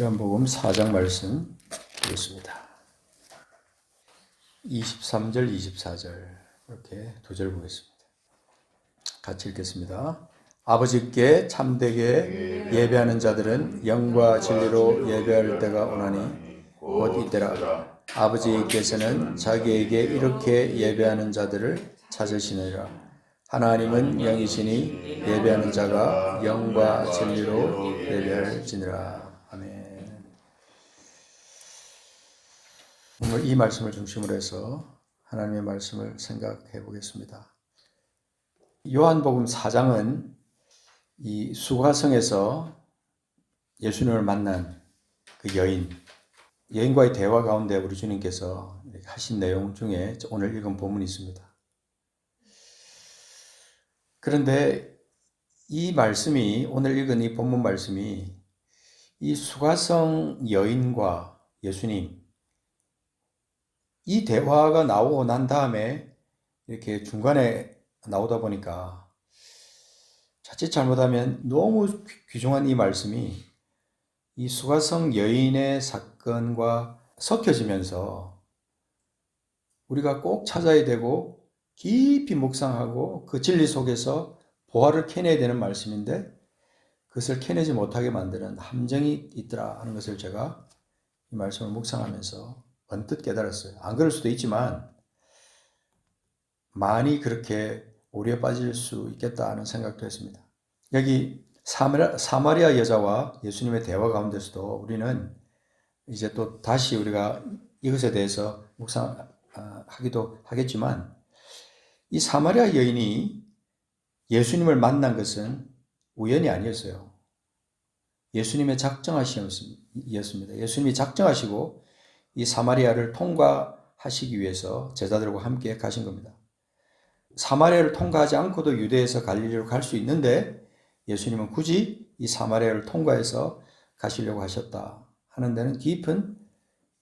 요한복음 4장 말씀 보겠습니다. 23절, 24절 이렇게 두 절 보겠습니다. 같이 읽겠습니다. 아버지께 참되게 예배하는 자들은 영과 진리로 예배할 때가 오나니 곧 이때라. 아버지께서는 자기에게 이렇게 예배하는 자들을 찾으시느니라. 하나님은 영이시니 예배하는 자가 영과 진리로 예배할지니라. 아멘. 오늘 이 말씀을 중심으로 해서 하나님의 말씀을 생각해 보겠습니다. 요한복음 4장은 이 수가성에서 예수님을 만난 그 여인과의 대화 가운데 우리 주님께서 하신 내용 중에 오늘 읽은 본문이 있습니다. 그런데 이 말씀이, 오늘 읽은 이 본문 말씀이 이 수가성 여인과 예수님, 이 대화가 나오고 난 다음에 이렇게 중간에 나오다 보니까 자칫 잘못하면 너무 귀중한 이 말씀이 이 수가성 여인의 사건과 섞여지면서 우리가 꼭 찾아야 되고 깊이 묵상하고 그 진리 속에서 보화를 캐내야 되는 말씀인데 그것을 캐내지 못하게 만드는 함정이 있더라 하는 것을 제가 이 말씀을 묵상하면서 언뜻 깨달았어요. 안 그럴 수도 있지만 많이 그렇게 오류에 빠질 수 있겠다 하는 생각도 했습니다. 여기 사마리아 여자와 예수님의 대화 가운데서도 우리는 이제 또 다시 우리가 이것에 대해서 묵상하기도 하겠지만 이 사마리아 여인이 예수님을 만난 것은 우연이 아니었어요. 예수님의 작정하심이었습니다. 예수님이 작정하시고 이 사마리아를 통과하시기 위해서 제자들과 함께 가신 겁니다. 사마리아를 통과하지 않고도 유대에서 갈릴리로 갈 수 있는데 예수님은 굳이 이 사마리아를 통과해서 가시려고 하셨다 하는 데는 깊은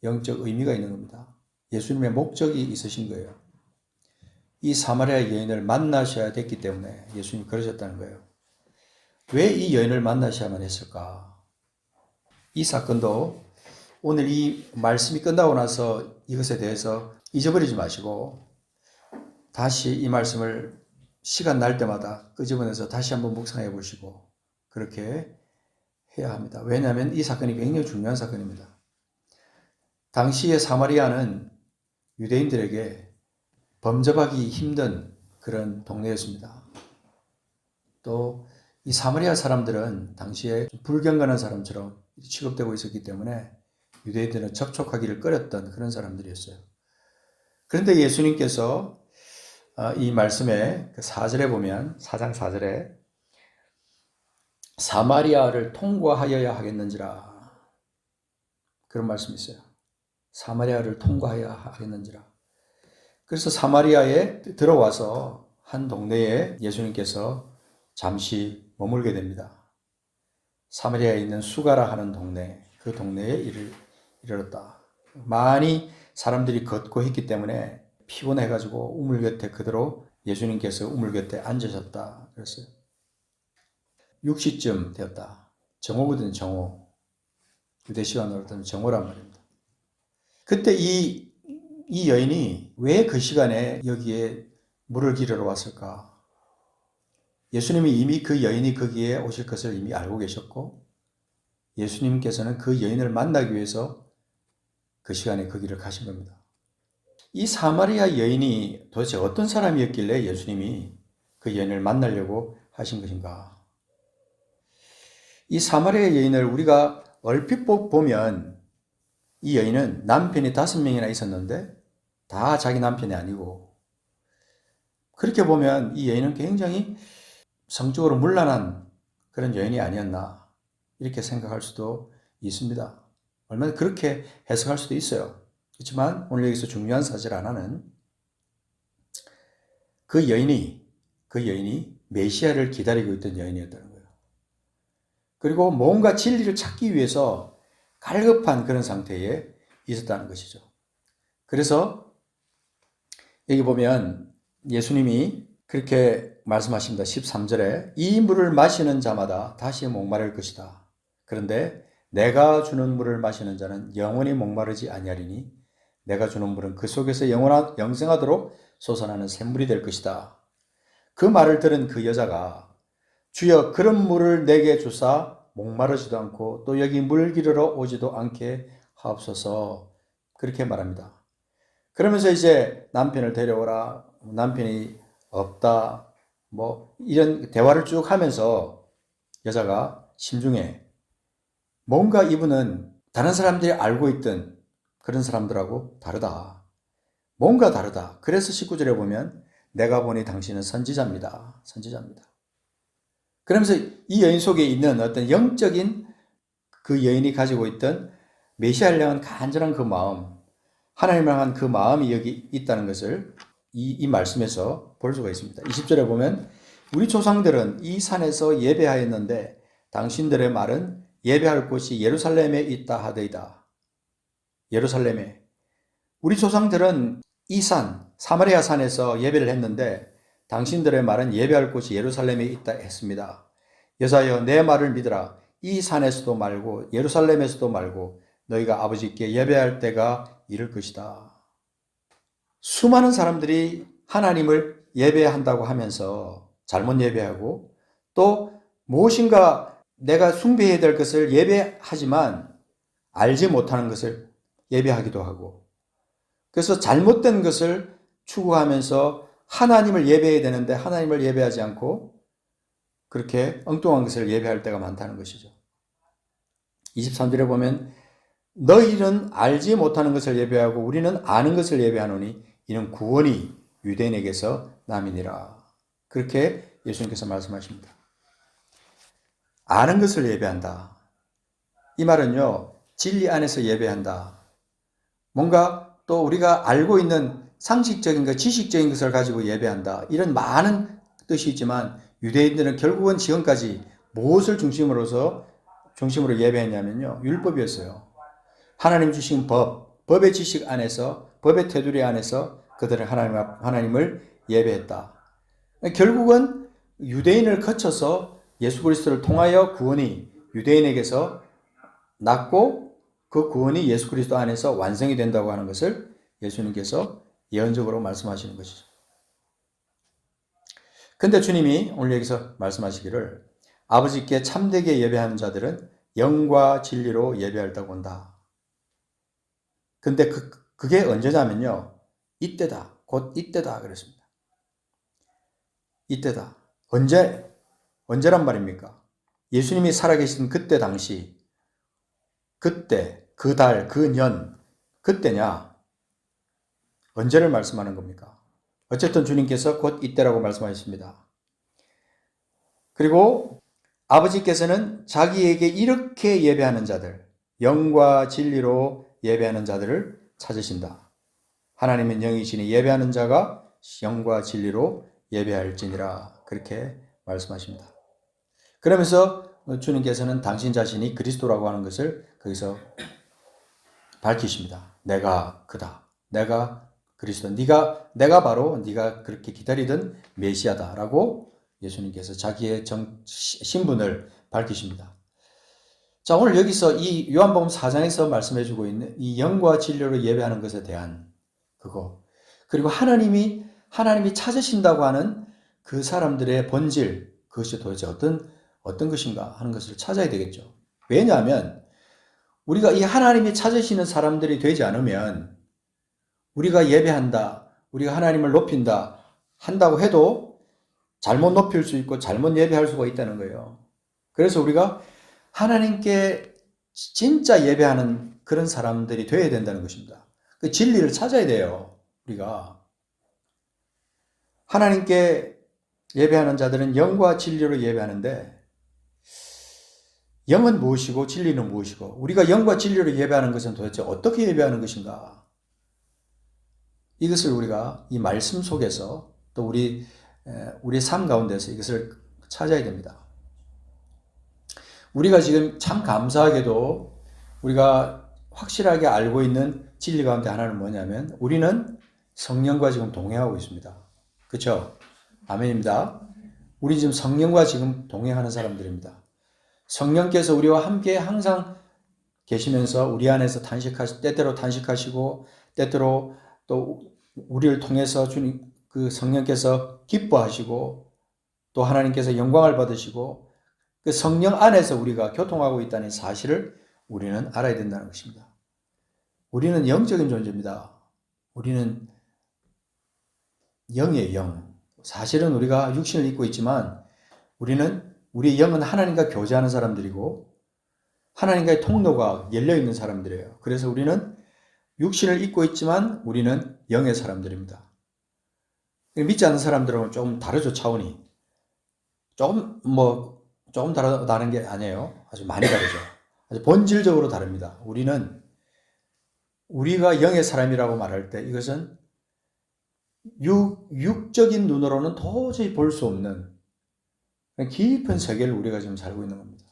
영적 의미가 있는 겁니다. 예수님의 목적이 있으신 거예요. 이 사마리아 여인을 만나셔야 됐기 때문에 예수님이 그러셨다는 거예요. 왜 이 여인을 만나셔야만 했을까? 이 사건도 오늘 이 말씀이 끝나고 나서 이것에 대해서 잊어버리지 마시고 다시 이 말씀을 시간 날 때마다 끄집어내서 다시 한번 묵상해 보시고 그렇게 해야 합니다. 왜냐하면 이 사건이 굉장히 중요한 사건입니다. 당시의 사마리아는 유대인들에게 범접하기 힘든 그런 동네였습니다. 또 이 사마리아 사람들은 당시에 불경건한 사람처럼 취급되고 있었기 때문에 유대인들은 접촉하기를 꺼렸던 그런 사람들이었어요. 그런데 예수님께서 이 말씀에 4절에 보면 4장 4절에 사마리아를 통과하여야 하겠는지라 그런 말씀이 있어요. 사마리아를 통과해야 하겠는지라. 그래서 사마리아에 들어와서 한 동네에 예수님께서 잠시 머물게 됩니다. 사마리아에 있는 수가라 하는 동네, 그 동네에 이르렀다. 많이 사람들이 걷고 했기 때문에 피곤해가지고 우물 곁에 그대로 예수님께서 우물 곁에 앉으셨다 그랬어요. 6시쯤 되었다. 정오거든, 정오. 유대 시간으로 따면 정오란 말입니다. 그때 이 여인이 왜 그 시간에 여기에 물을 기르러 왔을까? 예수님이 이미 그 여인이 거기에 오실 것을 이미 알고 계셨고 예수님께서는 그 여인을 만나기 위해서 그 시간에 거기를 가신 겁니다. 이 사마리아 여인이 도대체 어떤 사람이었길래 예수님이 그 여인을 만나려고 하신 것인가? 이 사마리아 여인을 우리가 얼핏 보면 이 여인은 남편이 5명이나 있었는데 다 자기 남편이 아니고 그렇게 보면 이 여인은 굉장히 성적으로 문란한 그런 여인이 아니었나 이렇게 생각할 수도 있습니다. 얼마나 그렇게 해석할 수도 있어요. 그렇지만 오늘 여기서 중요한 사실 하나는 그 여인이 메시아를 기다리고 있던 여인이었다는 거예요. 그리고 뭔가 진리를 찾기 위해서 갈급한 그런 상태에 있었다는 것이죠. 그래서 여기 보면 예수님이 그렇게 말씀하십니다. 13절에 이 물을 마시는 자마다 다시 목마를 것이다. 그런데 내가 주는 물을 마시는 자는 영원히 목마르지 아니하리니 내가 주는 물은 그 속에서 영생하도록 솟아나는 샘물이 될 것이다. 그 말을 들은 그 여자가 주여 그런 물을 내게 주사 목마르지도 않고 또 여기 물 기르러 오지도 않게 하옵소서. 그렇게 말합니다. 그러면서 이제 남편을 데려오라, 남편이 없다, 뭐 이런 대화를 쭉 하면서 여자가 심중에 뭔가 이분은 다른 사람들이 알고 있던 그런 사람들하고 다르다. 뭔가 다르다. 그래서 19절에 보면 내가 보니 당신은 선지자입니다. 선지자입니다. 그러면서 이 여인 속에 있는 어떤 영적인 그 여인이 가지고 있던 메시아를 향한 간절한 그 마음, 하나님을 향한 그 마음이 여기 있다는 것을 이 말씀에서 볼 수가 있습니다. 20절에 보면 우리 조상들은 이 산에서 예배하였는데 당신들의 말은 예배할 곳이 예루살렘에 있다 하더이다. 예루살렘에. 우리 조상들은 이 산, 사마리아 산에서 예배를 했는데 당신들의 말은 예배할 곳이 예루살렘에 있다 했습니다. 여자여 내 말을 믿으라. 이 산에서도 말고 예루살렘에서도 말고 너희가 아버지께 예배할 때가 이를 것이다. 수많은 사람들이 하나님을 예배한다고 하면서 잘못 예배하고 또 무엇인가 내가 숭배해야 될 것을 예배하지만 알지 못하는 것을 예배하기도 하고 그래서 잘못된 것을 추구하면서 하나님을 예배해야 되는데 하나님을 예배하지 않고 그렇게 엉뚱한 것을 예배할 때가 많다는 것이죠. 23절에 보면 너희는 알지 못하는 것을 예배하고 우리는 아는 것을 예배하노니 이는 구원이 유대인에게서 남이니라. 그렇게 예수님께서 말씀하십니다. 아는 것을 예배한다. 이 말은요, 진리 안에서 예배한다. 뭔가 또 우리가 알고 있는 상식적인 것, 지식적인 것을 가지고 예배한다. 이런 많은 뜻이 있지만 유대인들은 결국은 지금까지 무엇을 중심으로 예배했냐면요. 율법이었어요. 하나님 주신 법의 지식 안에서, 법의 테두리 안에서 그들은 하나님을 예배했다. 결국은 유대인을 거쳐서 예수 그리스도를 통하여 구원이 유대인에게서 났고 그 구원이 예수 그리스도 안에서 완성이 된다고 하는 것을 예수님께서 예언적으로 말씀하시는 것이죠. 근데 주님이 오늘 여기서 말씀하시기를 아버지께 참되게 예배하는 자들은 영과 진리로 예배할다고 한다. 근데 그게 언제냐면요. 이때다. 곧 이때다. 그랬습니다. 이때다. 언제란 말입니까? 예수님이 살아계신 그때 당시, 그때, 그 달, 그 년, 그때냐? 언제를 말씀하는 겁니까? 어쨌든 주님께서 곧 이때라고 말씀하셨습니다. 그리고 아버지께서는 자기에게 이렇게 예배하는 자들, 영과 진리로 예배하는 자들을 찾으신다. 하나님은 영이시니 예배하는 자가 영과 진리로 예배할지니라. 그렇게 말씀하십니다. 그러면서 주님께서는 당신 자신이 그리스도라고 하는 것을 거기서 밝히십니다. 내가 그다. 내가 그리스도. 내가 바로 네가 그렇게 기다리던 메시아다라고 예수님께서 자기의 신분을 밝히십니다. 자, 오늘 여기서 이 요한복음 4장에서 말씀해주고 있는 이 영과 진리로 예배하는 것에 대한 그거, 그리고 하나님이 찾으신다고 하는 그 사람들의 본질, 그것이 도대체 어떤 것인가 하는 것을 찾아야 되겠죠. 왜냐하면 우리가 이 하나님이 찾으시는 사람들이 되지 않으면 우리가 예배한다, 우리가 하나님을 높인다 한다고 해도 잘못 높일 수 있고 잘못 예배할 수가 있다는 거예요. 그래서 우리가 하나님께 진짜 예배하는 그런 사람들이 되어야 된다는 것입니다. 그 진리를 찾아야 돼요. 우리가 하나님께 예배하는 자들은 영과 진리로 예배하는데 영은 무엇이고 진리는 무엇이고 우리가 영과 진리로 예배하는 것은 도대체 어떻게 예배하는 것인가? 이것을 우리가 이 말씀 속에서 또 우리 삶 가운데서 이것을 찾아야 됩니다. 우리가 지금 참 감사하게도 우리가 확실하게 알고 있는 진리 가운데 하나는 뭐냐면 우리는 성령과 지금 동행하고 있습니다. 그렇죠? 아멘입니다. 우리 지금 성령과 지금 동행하는 사람들입니다. 성령께서 우리와 함께 항상 계시면서 우리 안에서 때때로 탄식하시고 때때로 또 우리를 통해서 주님 그 성령께서 기뻐하시고 또 하나님께서 영광을 받으시고 그 성령 안에서 우리가 교통하고 있다는 사실을 우리는 알아야 된다는 것입니다. 우리는 영적인 존재입니다. 우리는 영의 영. 사실은 우리가 육신을 입고 있지만 우리의 영은 하나님과 교제하는 사람들이고 하나님과의 통로가 열려있는 사람들이에요. 그래서 우리는 육신을 입고 있지만 우리는 영의 사람들입니다. 믿지 않는 사람들하고는 좀 다르죠, 차원이. 조금 다른 게 아니에요. 아주 많이 다르죠. 아주 본질적으로 다릅니다. 우리가 영의 사람이라고 말할 때 이것은 육적인 눈으로는 도저히 볼 수 없는 깊은 세계를 우리가 지금 살고 있는 겁니다.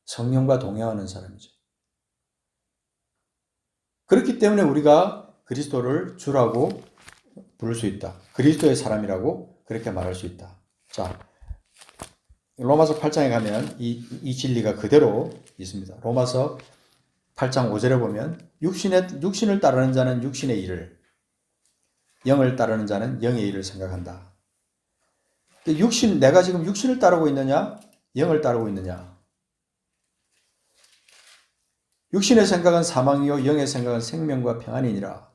성령과 동행하는 사람이죠. 그렇기 때문에 우리가 그리스도를 주라고 부를 수 있다. 그리스도의 사람이라고 그렇게 말할 수 있다. 자, 로마서 8장에 가면 이 진리가 그대로 있습니다. 로마서 8장 5절에 보면 육신을 따르는 자는 육신의 일을, 영을 따르는 자는 영의 일을 생각한다. 내가 지금 육신을 따르고 있느냐, 영을 따르고 있느냐. 육신의 생각은 사망이요 영의 생각은 생명과 평안이니라.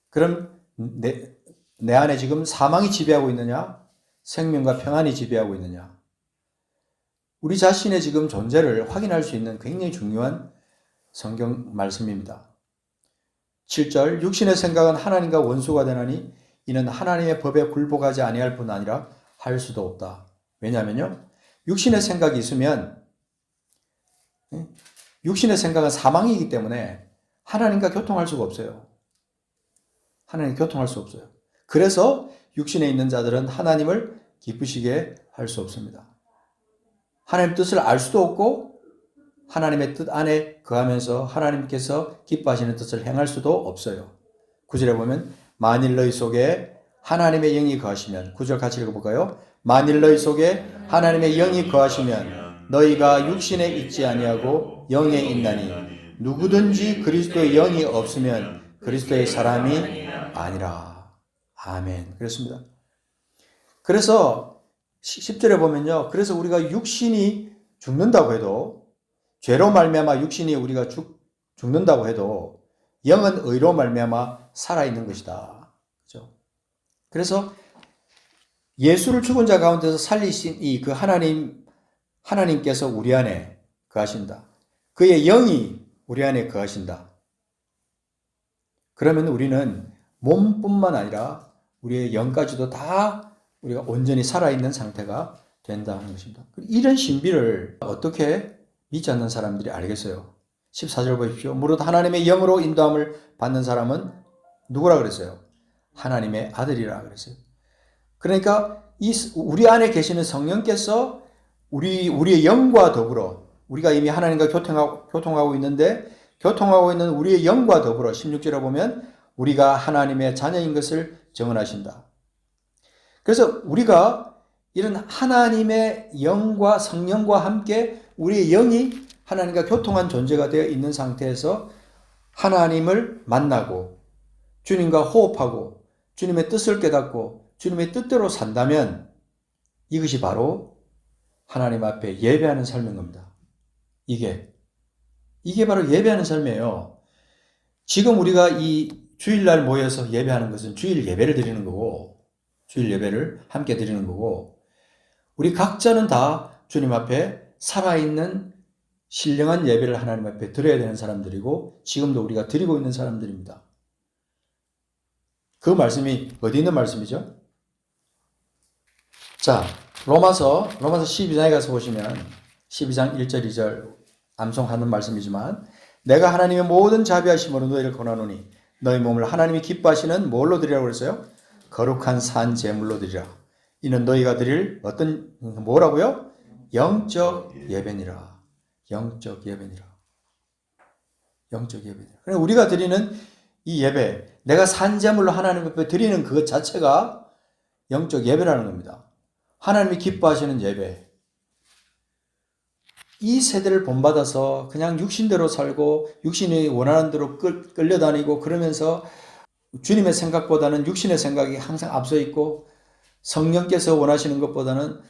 그럼 내 안에 지금 사망이 지배하고 있느냐, 생명과 평안이 지배하고 있느냐. 우리 자신의 지금 존재를 확인할 수 있는 굉장히 중요한 성경 말씀입니다. 7절 육신의 생각은 하나님과 원수가 되나니 이는 하나님의 법에 굴복하지 아니할 뿐 아니라 할 수도 없다. 왜냐하면요, 육신의 생각이 있으면 육신의 생각은 사망이기 때문에 하나님과 교통할 수가 없어요. 하나님과 교통할 수 없어요. 그래서 육신에 있는 자들은 하나님을 기쁘시게 할 수 없습니다. 하나님 뜻을 알 수도 없고 하나님의 뜻 안에 거하면서 하나님께서 기뻐하시는 뜻을 행할 수도 없어요. 9절에 보면 만일 너희 속에 하나님의 영이 거하시면, 9절 같이 읽어볼까요? 만일 너희 속에 하나님의 영이 거하시면 너희가 육신에 있지 아니하고 영에 있나니 누구든지 그리스도의 영이 없으면 그리스도의 사람이 아니라. 아멘. 그렇습니다. 그래서 10절에 보면요, 그래서 우리가 육신이 죽는다고 해도, 죄로 말미암아 육신이 우리가 죽는다고 해도 영은 의로 말미암아 살아있는 것이다. 그렇죠? 그래서 예수를 죽은 자 가운데서 살리신 이 그 하나님께서 우리 안에 거하신다. 그의 영이 우리 안에 거하신다. 그러면 우리는 몸뿐만 아니라 우리의 영까지도 다 우리가 온전히 살아있는 상태가 된다는 것입니다. 이런 신비를 어떻게 믿지 않는 사람들이 알겠어요? 14절 보십시오. 무릇 하나님의 영으로 인도함을 받는 사람은 누구라 그랬어요? 하나님의 아들이라 그랬어요. 그러니까 우리 안에 계시는 성령께서 우리의 영과 더불어, 우리가 이미 하나님과 교통하고 있는데, 교통하고 있는 우리의 영과 더불어 16절에 보면 우리가 하나님의 자녀인 것을 증언하신다. 그래서 우리가 이런 하나님의 영과 성령과 함께 우리의 영이 하나님과 교통한 존재가 되어 있는 상태에서 하나님을 만나고 주님과 호흡하고 주님의 뜻을 깨닫고 주님의 뜻대로 산다면 이것이 바로 하나님 앞에 예배하는 삶인 겁니다. 이게 바로 예배하는 삶이에요. 지금 우리가 이 주일날 모여서 예배하는 것은 주일 예배를 드리는 거고, 주일 예배를 함께 드리는 거고, 우리 각자는 다 주님 앞에 살아있는 신령한 예배를 하나님 앞에 드려야 되는 사람들이고, 지금도 우리가 드리고 있는 사람들입니다. 그 말씀이 어디 있는 말씀이죠? 자, 로마서 12장에 가서 보시면 12장 1절 2절 암송하는 말씀이지만, 내가 하나님의 모든 자비하심으로 너희를 권하노니 너희 몸을 하나님이 기뻐하시는 뭘로 드리라고 그랬어요? 거룩한 산 제물로 드리라. 이는 너희가 드릴 뭐라고요? 영적 예배니라. 영적 예배니라. 영적 예배니라. 그러니까 우리가 드리는 이 예배, 내가 산 제물로 하나님 앞에 드리는 그것 자체가 영적 예배라는 겁니다. 하나님이 기뻐하시는 예배. 이 세대를 본받아서 그냥 육신대로 살고 육신이 원하는 대로 끌려다니고 그러면서 주님의 생각보다는 육신의 생각이 항상 앞서 있고 성령께서 원하시는 것보다는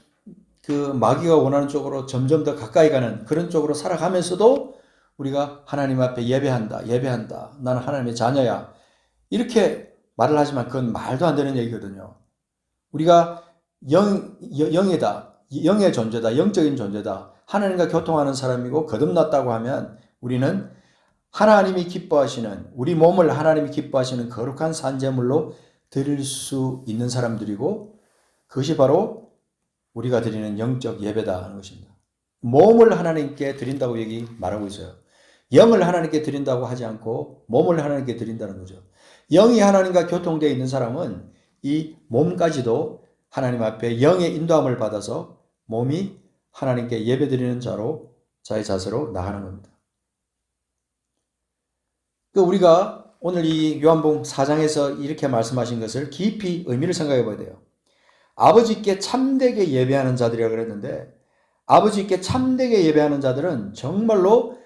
그 마귀가 원하는 쪽으로 점점 더 가까이 가는 그런 쪽으로 살아가면서도 우리가 하나님 앞에 예배한다. 나는 하나님의 자녀야. 이렇게 말을 하지만 그건 말도 안 되는 얘기거든요. 우리가 영이다. 영의 존재다. 영적인 존재다. 하나님과 교통하는 사람이고 거듭났다고 하면 우리는 하나님이 기뻐하시는 우리 몸을 하나님이 기뻐하시는 거룩한 산제물로 드릴 수 있는 사람들이고 그것이 바로 우리가 드리는 영적 예배다 하는 것입니다. 몸을 하나님께 드린다고 말하고 있어요. 영을 하나님께 드린다고 하지 않고 몸을 하나님께 드린다는 거죠. 영이 하나님과 교통되어 있는 사람은 이 몸까지도 하나님 앞에 영의 인도함을 받아서 몸이 하나님께 예배드리는 자로 자의 자세로 나가는 겁니다. 우리가 오늘 이 요한복음 4장에서 이렇게 말씀하신 것을 깊이 의미를 생각해 봐야 돼요. 아버지께 참되게 예배하는 자들이라고 그랬는데 아버지께 참되게 예배하는 자들은 정말로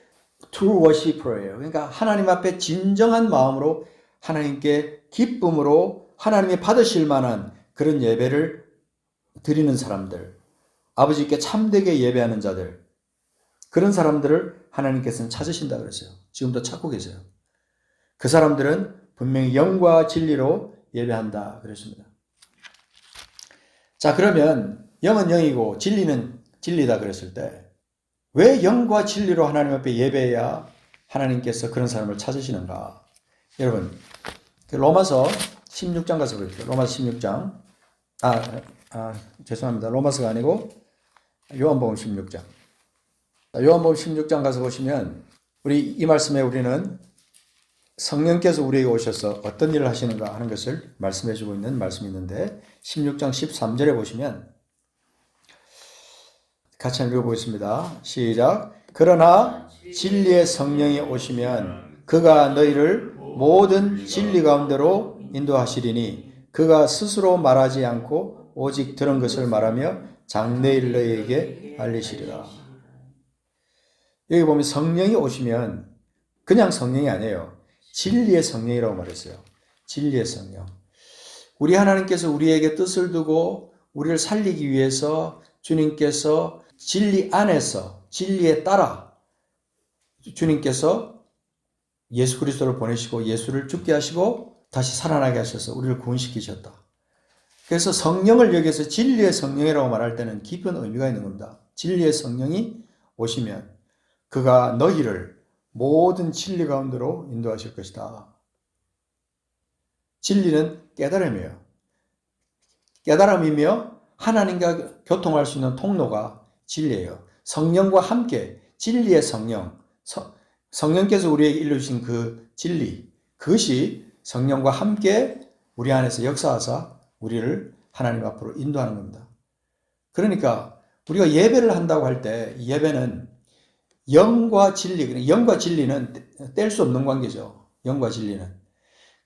true worshipper예요. 그러니까 하나님 앞에 진정한 마음으로 하나님께 기쁨으로 하나님이 받으실 만한 그런 예배를 드리는 사람들, 아버지께 참되게 예배하는 자들, 그런 사람들을 하나님께서는 찾으신다 그랬어요. 지금도 찾고 계세요. 그 사람들은 분명히 영과 진리로 예배한다 그랬습니다. 자, 그러면 영은 영이고 진리는 진리다 그랬을 때 왜 영과 진리로 하나님 앞에 예배해야 하나님께서 그런 사람을 찾으시는가? 여러분, 로마서 16장 가서 볼게요. 로마서 16장. 죄송합니다. 로마서가 아니고 요한복음 16장. 요한복음 16장 가서 보시면 우리 이 말씀에 우리는 성령께서 우리에게 오셔서 어떤 일을 하시는가 하는 것을 말씀해 주고 있는 말씀이 있는데 16장 13절에 보시면 같이 한번 읽어보겠습니다. 시작. 그러나 진리의 성령이 오시면 그가 너희를 모든 진리 가운데로 인도하시리니 그가 스스로 말하지 않고 오직 들은 것을 말하며 장래일 너희에게 알리시리라. 여기 보면 성령이 오시면 그냥 성령이 아니에요. 진리의 성령이라고 말했어요. 진리의 성령. 우리 하나님께서 우리에게 뜻을 두고 우리를 살리기 위해서 주님께서 진리 안에서 진리에 따라 주님께서 예수 그리스도를 보내시고 예수를 죽게 하시고 다시 살아나게 하셔서 우리를 구원시키셨다. 그래서 성령을 여기서 진리의 성령이라고 말할 때는 깊은 의미가 있는 겁니다. 진리의 성령이 오시면 그가 너희를 모든 진리 가운데로 인도하실 것이다. 진리는 깨달음이에요. 깨달음이며 하나님과 교통할 수 있는 통로가 진리예요. 성령과 함께 진리의 성령, 성령께서 우리에게 일러주신 그 진리, 그것이 성령과 함께 우리 안에서 역사하사 우리를 하나님 앞으로 인도하는 겁니다. 그러니까 우리가 예배를 한다고 할 때 예배는 영과 진리, 영과 진리는 뗄 수 없는 관계죠. 영과 진리는.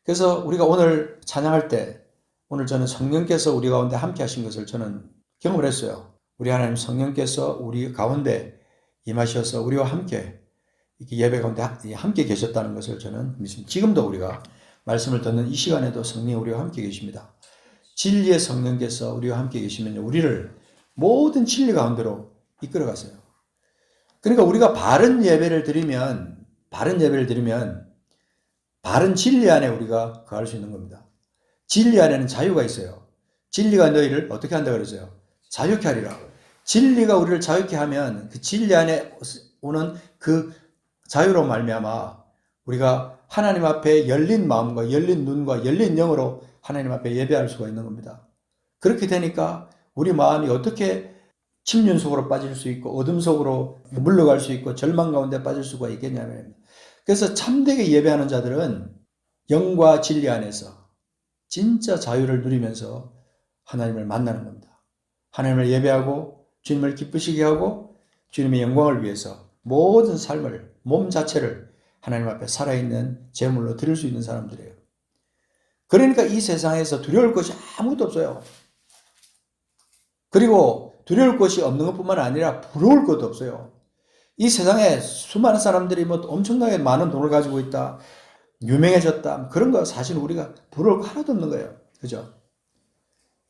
그래서 우리가 오늘 찬양할 때 오늘 저는 성령께서 우리 가운데 함께 하신 것을 저는 경험을 했어요. 우리 하나님 성령께서 우리 가운데 임하셔서 우리와 함께 이렇게 예배 가운데 함께 계셨다는 것을 저는 믿습니다. 지금도 우리가 말씀을 듣는 이 시간에도 성령이 우리와 함께 계십니다. 진리의 성령께서 우리와 함께 계시면 우리를 모든 진리 가운데로 이끌어 가세요. 그러니까 우리가 바른 예배를 드리면 바른 진리 안에 우리가 거할 수 있는 겁니다. 진리 안에는 자유가 있어요. 진리가 너희를 어떻게 한다 그러세요? 자유케 하리라. 진리가 우리를 자유케 하면 그 진리 안에 오는 그 자유로 말미암아 우리가 하나님 앞에 열린 마음과 열린 눈과 열린 영으로 하나님 앞에 예배할 수가 있는 겁니다. 그렇게 되니까 우리 마음이 어떻게 침륜 속으로 빠질 수 있고 어둠 속으로 물러갈 수 있고 절망 가운데 빠질 수가 있겠냐면, 그래서 참되게 예배하는 자들은 영과 진리 안에서 진짜 자유를 누리면서 하나님을 만나는 겁니다. 하나님을 예배하고 주님을 기쁘시게 하고 주님의 영광을 위해서 모든 삶을, 몸 자체를 하나님 앞에 살아있는 제물로 드릴 수 있는 사람들이에요. 그러니까 이 세상에서 두려울 것이 아무것도 없어요. 그리고 두려울 것이 없는 것뿐만 아니라 부러울 것도 없어요. 이 세상에 수많은 사람들이 뭐 엄청나게 많은 돈을 가지고 있다, 유명해졌다, 그런 거 사실 우리가 부러울 거 하나도 없는 거예요. 그죠?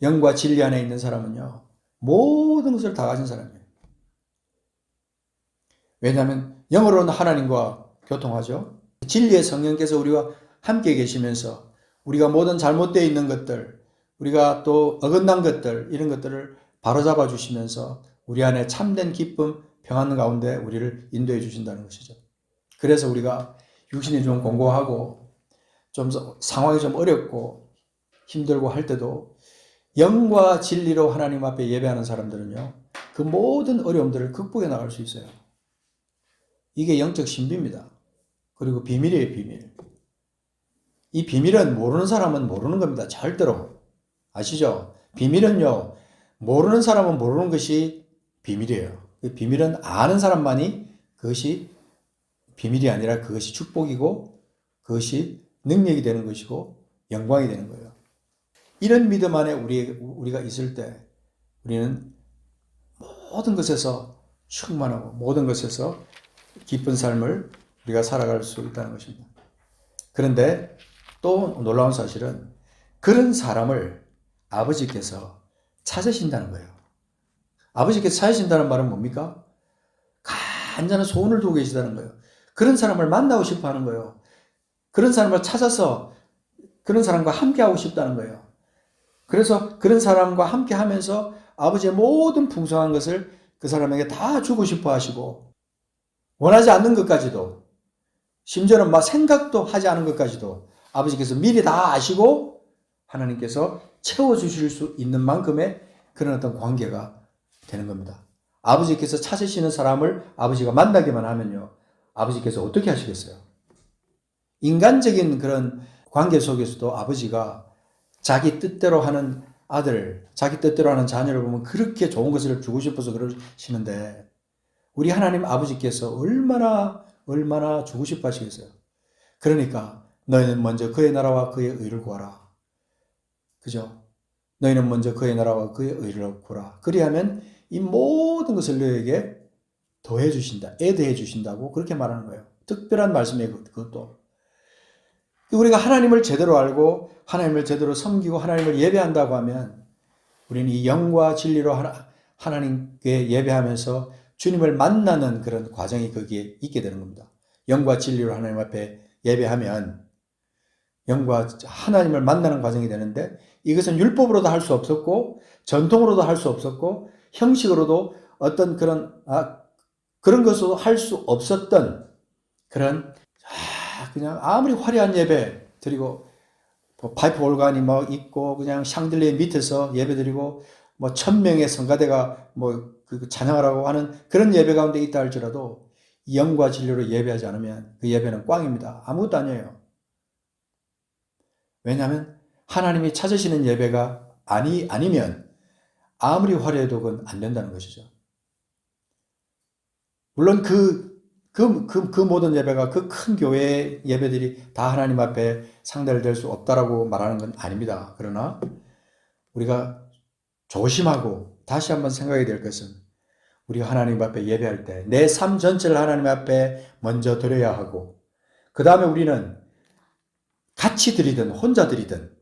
영과 진리 안에 있는 사람은요, 모든 것을 다 가진 사람이에요. 왜냐하면 영으로는 하나님과 교통하죠. 진리의 성령께서 우리와 함께 계시면서 우리가 모든 잘못되어 있는 것들, 우리가 또 어긋난 것들, 이런 것들을 바로잡아 주시면서 우리 안에 참된 기쁨, 평안 가운데 우리를 인도해 주신다는 것이죠. 그래서 우리가 육신이 좀 공고하고 좀 상황이 좀 어렵고 힘들고 할 때도 영과 진리로 하나님 앞에 예배하는 사람들은요, 그 모든 어려움들을 극복해 나갈 수 있어요. 이게 영적 신비입니다. 그리고 비밀이에요, 비밀. 이 비밀은 모르는 사람은 모르는 겁니다. 절대로. 아시죠? 비밀은요, 모르는 사람은 모르는 것이 비밀이에요. 비밀은 아는 사람만이 그것이 비밀이 아니라 그것이 축복이고 그것이 능력이 되는 것이고 영광이 되는 거예요. 이런 믿음 안에 우리가 있을 때 우리는 모든 것에서 충만하고 모든 것에서 기쁜 삶을 우리가 살아갈 수 있다는 것입니다. 그런데 또 놀라운 사실은 그런 사람을 아버지께서 찾으신다는 거예요. 아버지께서 찾으신다는 말은 뭡니까? 간절한 소원을 두고 계시다는 거예요. 그런 사람을 만나고 싶어 하는 거예요. 그런 사람을 찾아서 그런 사람과 함께 하고 싶다는 거예요. 그래서 그런 사람과 함께 하면서 아버지의 모든 풍성한 것을 그 사람에게 다 주고 싶어 하시고, 원하지 않는 것까지도, 심지어는 막 생각도 하지 않은 것까지도 아버지께서 미리 다 아시고 하나님께서 채워주실 수 있는 만큼의 그런 어떤 관계가 되는 겁니다. 아버지께서 찾으시는 사람을 아버지가 만나기만 하면요, 아버지께서 어떻게 하시겠어요? 인간적인 그런 관계 속에서도 아버지가 자기 뜻대로 하는 아들, 자기 뜻대로 하는 자녀를 보면 그렇게 좋은 것을 주고 싶어서 그러시는데, 우리 하나님 아버지께서 얼마나 주고 싶어 하시겠어요? 그러니까 너희는 먼저 그의 나라와 그의 의를 구하라. 그죠? 너희는 먼저 그의 나라와 그의 의를 구하라. 그리하면 이 모든 것을 너희에게 더해 주신다. 애드해 주신다고 그렇게 말하는 거예요. 특별한 말씀이에요. 그것도. 우리가 하나님을 제대로 알고 하나님을 제대로 섬기고 하나님을 예배한다고 하면 우리는 이 영과 진리로 하나님께 예배하면서 주님을 만나는 그런 과정이 거기에 있게 되는 겁니다. 영과 진리로 하나님 앞에 예배하면 영과 하나님을 만나는 과정이 되는데, 이것은 율법으로도 할 수 없었고 전통으로도 할 수 없었고 형식으로도 어떤 그런 것으로 할 수 없었던 그런 그냥 아무리 화려한 예배 드리고 파이프 올간이 뭐 있고 그냥 샹들리에 밑에서 예배 드리고 뭐 1000명의 성가대가 뭐 찬양하라고 하는 그런 예배 가운데 있다 할지라도 영과 진리로 예배하지 않으면 그 예배는 꽝입니다. 아무것도 아니에요. 왜냐하면 하나님이 찾으시는 예배가 아니면 아무리 화려해도 그건 안 된다는 것이죠. 물론 그 모든 예배가 그 큰 교회의 예배들이 다 하나님 앞에 상달될 수 없다라고 말하는 건 아닙니다. 그러나 우리가 조심하고 다시 한번 생각해야 될 것은, 우리가 하나님 앞에 예배할 때 내 삶 전체를 하나님 앞에 먼저 드려야 하고, 그 다음에 우리는 같이 드리든 혼자 드리든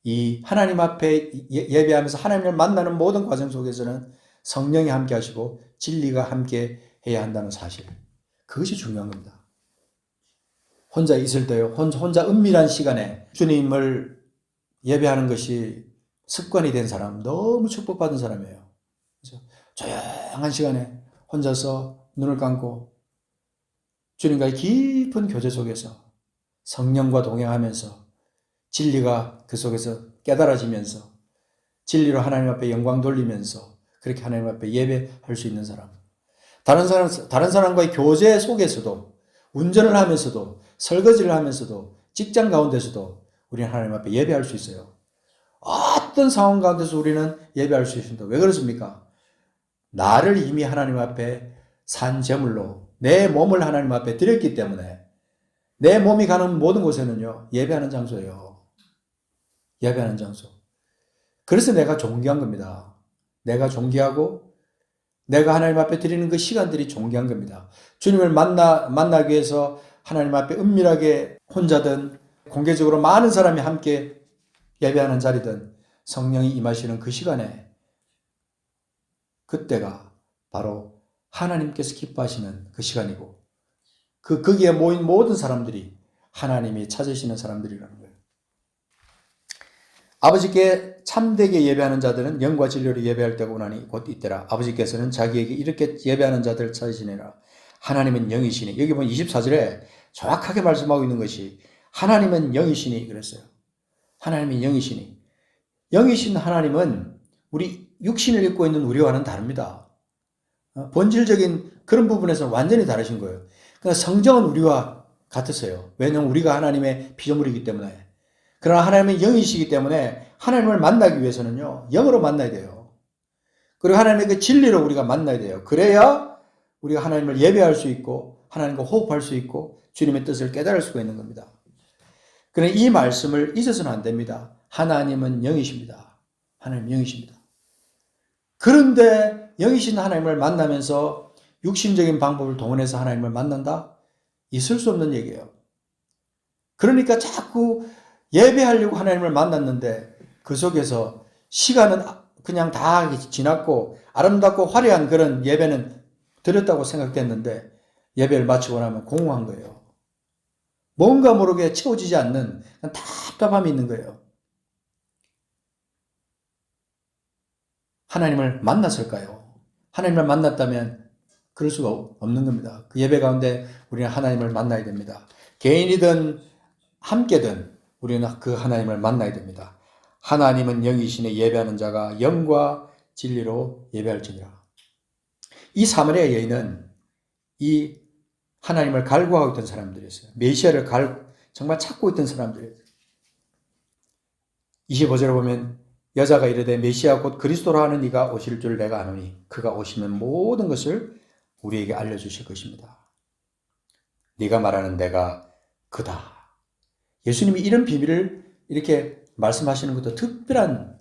이 하나님 앞에 예배하면서 하나님을 만나는 모든 과정 속에서는 성령이 함께 하시고 진리가 함께 해야 한다는 사실, 그것이 중요한 겁니다. 혼자 있을 때요, 혼자 은밀한 시간에 주님을 예배하는 것이 습관이 된 사람, 너무 축복받은 사람이에요. 그래서 조용한 시간에 혼자서 눈을 감고 주님과의 깊은 교제 속에서 성령과 동행하면서 진리가 그 속에서 깨달아지면서 진리로 하나님 앞에 영광 돌리면서 그렇게 하나님 앞에 예배할 수 있는 사람, 다른 사람과의 교제 속에서도, 운전을 하면서도, 설거지를 하면서도, 직장 가운데서도 우리는 하나님 앞에 예배할 수 있어요. 어떤 상황 가운데서 우리는 예배할 수 있습니다. 왜 그렇습니까? 나를 이미 하나님 앞에 산 제물로 내 몸을 하나님 앞에 드렸기 때문에 내 몸이 가는 모든 곳에는요, 예배하는 장소예요. 예배하는 장소. 그래서 내가 존귀한 겁니다. 내가 존귀하고 내가 하나님 앞에 드리는 그 시간들이 존귀한 겁니다. 주님을 만나기 위해서 하나님 앞에 은밀하게 혼자든 공개적으로 많은 사람이 함께 예배하는 자리든 성령이 임하시는 그 시간에 그때가 바로 하나님께서 기뻐하시는 그 시간이고 거기에 모인 모든 사람들이 하나님이 찾으시는 사람들이라는 거예요. 아버지께 참되게 예배하는 자들은 영과 진리로 예배할 때가 오나니 곧 이때라. 아버지께서는 자기에게 이렇게 예배하는 자들을 찾으시니라. 하나님은 영이시니. 여기 보면 24절에 정확하게 말씀하고 있는 것이 하나님은 영이시니 그랬어요. 하나님은 영이시니. 영이신 하나님은 우리 육신을 입고 있는 우리와는 다릅니다. 본질적인 그런 부분에서 완전히 다르신 거예요. 그러니까 성정은 우리와 같으세요. 왜냐하면 우리가 하나님의 피조물이기 때문에. 그러나 하나님은 영이시기 때문에 하나님을 만나기 위해서는요, 영으로 만나야 돼요. 그리고 하나님의 그 진리로 우리가 만나야 돼요. 그래야 우리가 하나님을 예배할 수 있고 하나님과 호흡할 수 있고 주님의 뜻을 깨달을 수가 있는 겁니다. 그러나 이 말씀을 잊어서는 안 됩니다. 하나님은 영이십니다. 하나님 영이십니다. 그런데 영이신 하나님을 만나면서 육신적인 방법을 동원해서 하나님을 만난다? 있을 수 없는 얘기예요. 그러니까 자꾸 예배하려고 하나님을 만났는데 그 속에서 시간은 그냥 다 지났고 아름답고 화려한 그런 예배는 드렸다고 생각됐는데 예배를 마치고 나면 공허한 거예요. 뭔가 모르게 채워지지 않는 답답함이 있는 거예요. 하나님을 만났을까요? 하나님을 만났다면 그럴 수가 없는 겁니다. 그 예배 가운데 우리는 하나님을 만나야 됩니다. 개인이든 함께든 우리는 그 하나님을 만나야 됩니다. 하나님은 영이시니 예배하는 자가 영과 진리로 예배할지니라. 이 사마리아 여인은 이 하나님을 갈구하고 있던 사람들이었어요. 메시아를 정말 찾고 있던 사람들이었어요. 25절에 보면 여자가 이르되 메시아 곧 그리스도라 하는 이가 오실 줄 내가 아노니 그가 오시면 모든 것을 우리에게 알려주실 것입니다. 네가 말하는 내가 그다. 예수님이 이런 비밀을 이렇게 말씀하시는 것도 특별한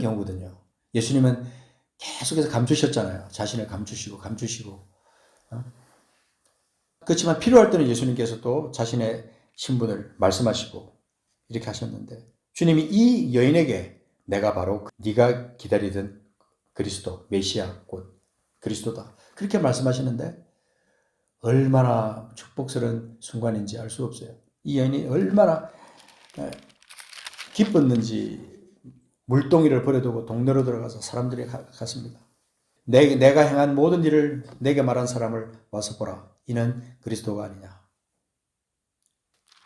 경우거든요. 예수님은 계속해서 감추셨잖아요. 자신을 감추시고. 그렇지만 필요할 때는 예수님께서 또 자신의 신분을 말씀하시고 이렇게 하셨는데 주님이 이 여인에게 내가 바로 네가 기다리던 그리스도, 메시아 곧 그리스도다. 그렇게 말씀하시는데 얼마나 축복스러운 순간인지 알 수 없어요. 이 여인이 얼마나 기뻤는지 물동이를 버려두고 동네로 들어가서 사람들이 갔습니다. 내가 행한 모든 일을 내게 말한 사람을 와서 보라. 이는 그리스도가 아니냐.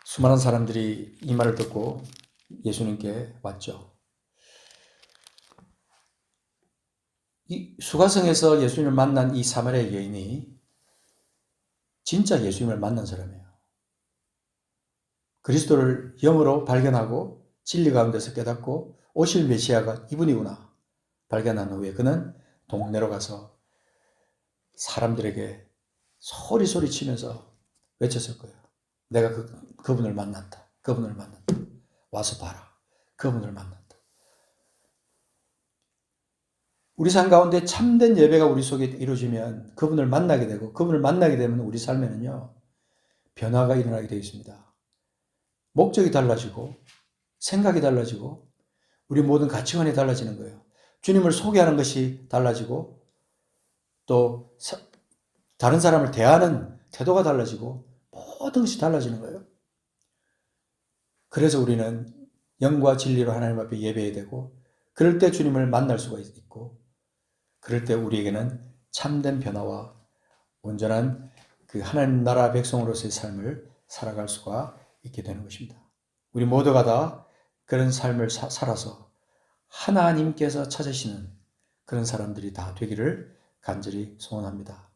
수많은 사람들이 이 말을 듣고 예수님께 왔죠. 이 수가성에서 예수님을 만난 이 사마리아 여인이 진짜 예수님을 만난 사람이에요. 그리스도를 영으로 발견하고 진리 가운데서 깨닫고 오실 메시아가 이분이구나 발견한 후에 그는 동네로 가서 사람들에게 소리 치면서 외쳤을 거예요. 내가 그분을 만났다. 와서 봐라. 그분을 만났다. 우리 삶 가운데 참된 예배가 우리 속에 이루어지면 그분을 만나게 되고 그분을 만나게 되면 우리 삶에는요. 변화가 일어나게 되어 있습니다. 목적이 달라지고 생각이 달라지고 우리 모든 가치관이 달라지는 거예요. 주님을 소개하는 것이 달라지고 또 다른 사람을 대하는 태도가 달라지고 모든 것이 달라지는 거예요. 그래서 우리는 영과 진리로 하나님 앞에 예배해야 되고 그럴 때 주님을 만날 수가 있고 그럴 때 우리에게는 참된 변화와 온전한 그 하나님 나라 백성으로서의 삶을 살아갈 수가 있게 되는 것입니다. 우리 모두가 다 그런 삶을 살아서 하나님께서 찾으시는 그런 사람들이 다 되기를 간절히 소원합니다.